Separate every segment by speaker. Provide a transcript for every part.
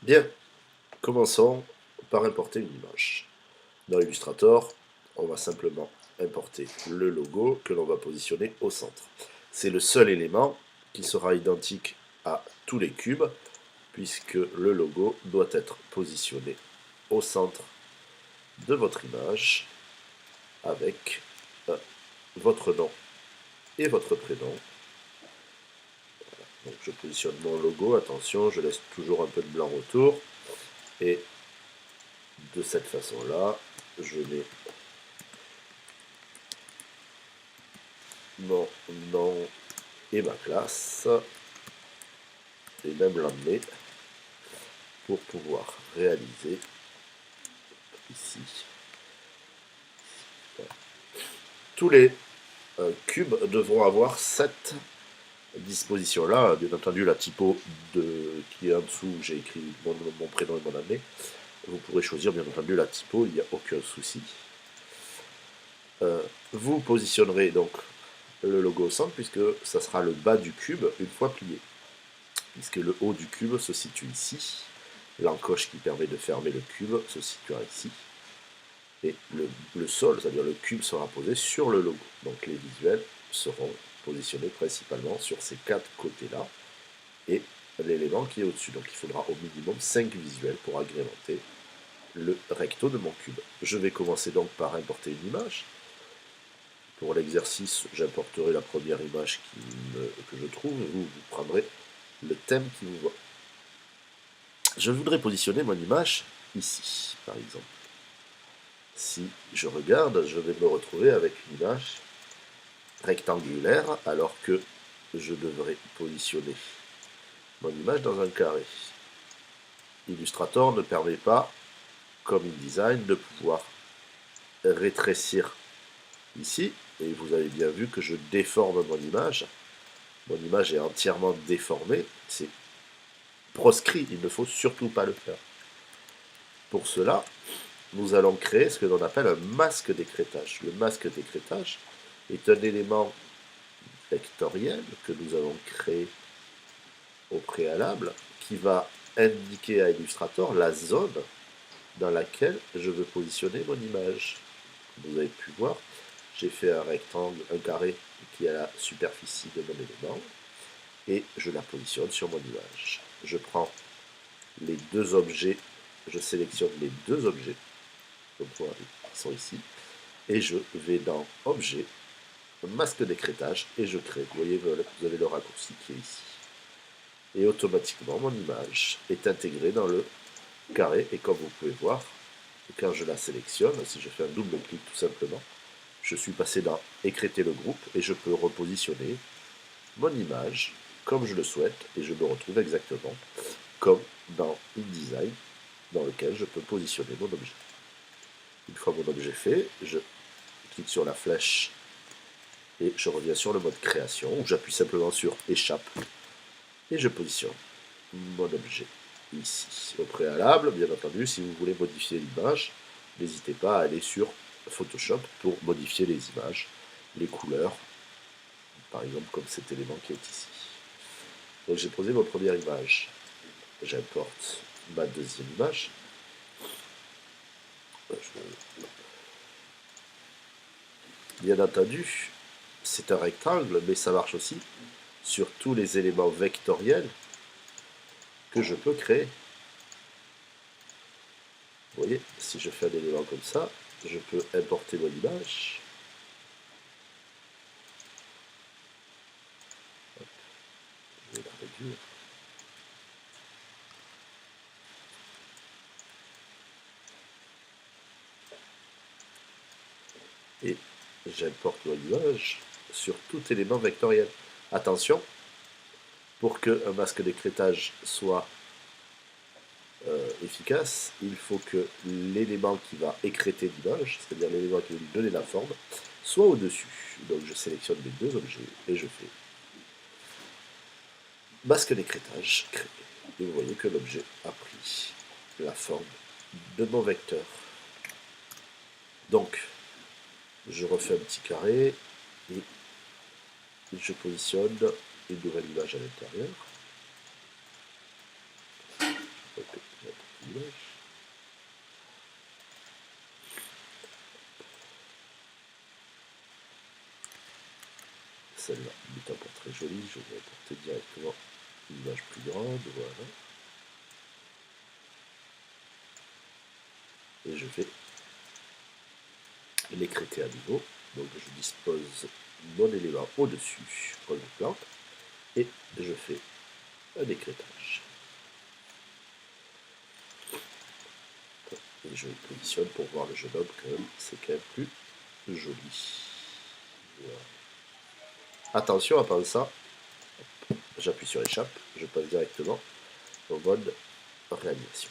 Speaker 1: Bien, commençons par importer une image. Dans Illustrator, on va simplement importer le logo que l'on va positionner au centre. C'est le seul élément qui sera identique à tous les cubes, puisque le logo doit être positionné au centre de votre image avec votre nom et votre prénom. Donc je positionne mon logo, attention, je laisse toujours un peu de blanc autour, et de cette façon-là, je mets mon nom et ma classe, et même l'emmener pour pouvoir réaliser ici. Tous les cubes devront avoir cette disposition-là. Bien entendu, la typo qui est en dessous, j'ai écrit mon prénom et mon année. Vous pourrez choisir, bien entendu, la typo, il n'y a aucun souci. Vous positionnerez donc le logo au centre, puisque ça sera le bas du cube une fois plié. Puisque le haut du cube se situe ici. L'encoche qui permet de fermer le cube se situera ici. Et le sol, c'est-à-dire le cube, sera posé sur le logo. Donc les visuels seront positionnés principalement sur ces quatre côtés-là et l'élément qui est au-dessus. Donc il faudra au minimum 5 visuels pour agrémenter le recto de mon cube. Je vais commencer donc par importer une image. Pour l'exercice, j'importerai la première image que je trouve, et vous prendrez le thème qui vous va. Je voudrais positionner mon image ici, par exemple. Si je regarde, je vais me retrouver avec une image rectangulaire, alors que je devrais positionner mon image dans un carré. Illustrator ne permet pas, comme InDesign, de pouvoir rétrécir ici, et vous avez bien vu que je déforme mon image. Mon image est entièrement déformée, c'est proscrit, il ne faut surtout pas le faire. Pour cela, nous allons créer ce que l'on appelle un masque d'écrêtage. Le masque d'écrêtage est un élément vectoriel que nous avons créé au préalable qui va indiquer à Illustrator la zone dans laquelle je veux positionner mon image. Comme vous avez pu voir, j'ai fait un rectangle, un carré qui est à la superficie de mon élément et je la positionne sur mon image. Je prends les deux objets, je sélectionne les deux objets, donc voilà, ils sont ici, et je vais dans Objet, masque d'écrêtage, et je crée. Vous voyez, vous avez le raccourci qui est ici. Et automatiquement, mon image est intégrée dans le carré, et comme vous pouvez voir, quand je la sélectionne, si je fais un double clic tout simplement, je suis passé dans écrêter le groupe, et je peux repositionner mon image comme je le souhaite, et je me retrouve exactement comme dans InDesign, dans lequel je peux positionner mon objet. Une fois mon objet fait, je clique sur la flèche et je reviens sur le mode création, où j'appuie simplement sur échappe et je positionne mon objet ici. Au préalable, bien entendu, si vous voulez modifier l'image, n'hésitez pas à aller sur Photoshop pour modifier les images, les couleurs, par exemple comme cet élément qui est ici. Donc j'ai posé ma première image. J'importe ma deuxième image. Bien entendu, c'est un rectangle, mais ça marche aussi sur tous les éléments vectoriels que je peux créer. Vous voyez, si je fais un élément comme ça, je peux importer mon image. Je vais la réduire. Et j'importe mon image sur tout élément vectoriel. Attention, pour qu'un masque d'écrêtage soit efficace, il faut que l'élément qui va écréter l'image, c'est-à-dire l'élément qui va lui donner la forme, soit au-dessus. Donc je sélectionne les deux objets et je fais masque d'écrêtage créé. Et vous voyez que l'objet a pris la forme de mon vecteur. Donc, je refais un petit carré et je positionne une nouvelle image à l'intérieur. image. Celle-là n'est pas très jolie, je vais apporter directement une image plus grande, voilà. Et je vais l'écréter à nouveau. Donc je dispose mon élément au-dessus, comme une plante, et je fais un écrétage. Et je le positionne pour voir le jeune homme, c'est quand même plus joli. Voilà. Attention à pas ça. J'appuie sur échappe, je passe directement au mode réalisation.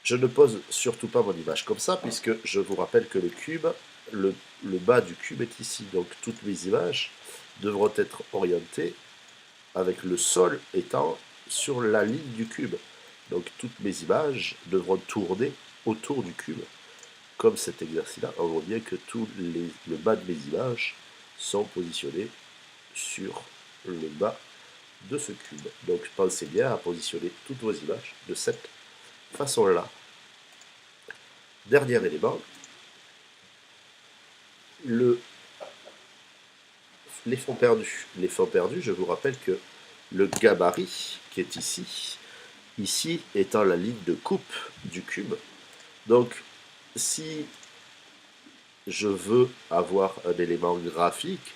Speaker 1: Je ne pose surtout pas mon image comme ça, puisque je vous rappelle que le cube, le bas du cube est ici. Donc toutes mes images devront être orientées avec le sol étant sur la ligne du cube. Donc toutes mes images devront tourner autour du cube. Comme cet exercice-là, on voit bien que le bas de mes images sont positionnés sur le bas de ce cube. Donc pensez bien à positionner toutes vos images de cette façon-là. Dernier élément, les fonds perdus. Les fonds perdus, je vous rappelle que le gabarit qui est ici étant la ligne de coupe du cube. Donc si je veux avoir un élément graphique,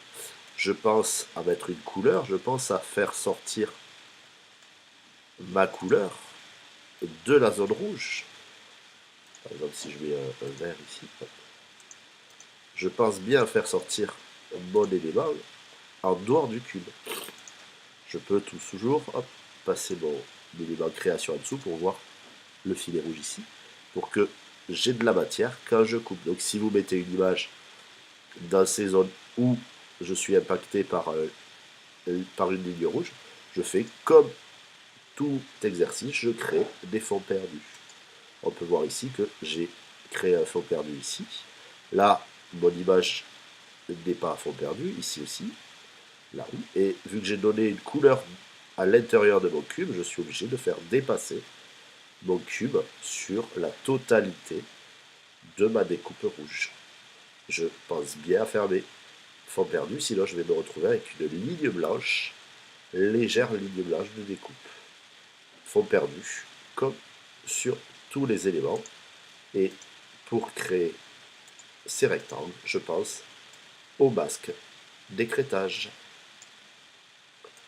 Speaker 1: je pense à mettre une couleur, je pense à faire sortir ma couleur de la zone rouge. Par exemple, si je mets un vert ici, je pense bien faire sortir mon élément en dehors du cube. Je peux toujours passer mon élément création en dessous pour voir le filet rouge ici, pour que j'ai de la matière quand je coupe. Donc si vous mettez une image dans ces zones où je suis impacté par une ligne rouge, je fais comme tout exercice, je crée des fonds perdus. On peut voir ici que j'ai créé un fond perdu ici. Là, mon image n'est pas à fond perdu, ici aussi. Là, oui. Et vu que j'ai donné une couleur à l'intérieur de mon cube, je suis obligé de faire dépasser mon cube sur la totalité de ma découpe rouge. Je pense bien à faire mes fonds perdus, sinon je vais me retrouver avec une ligne blanche, légère ligne blanche de découpe. Fond perdu, comme sur tous les éléments. Et pour créer ces rectangles, je pense au masque d'écrêtage.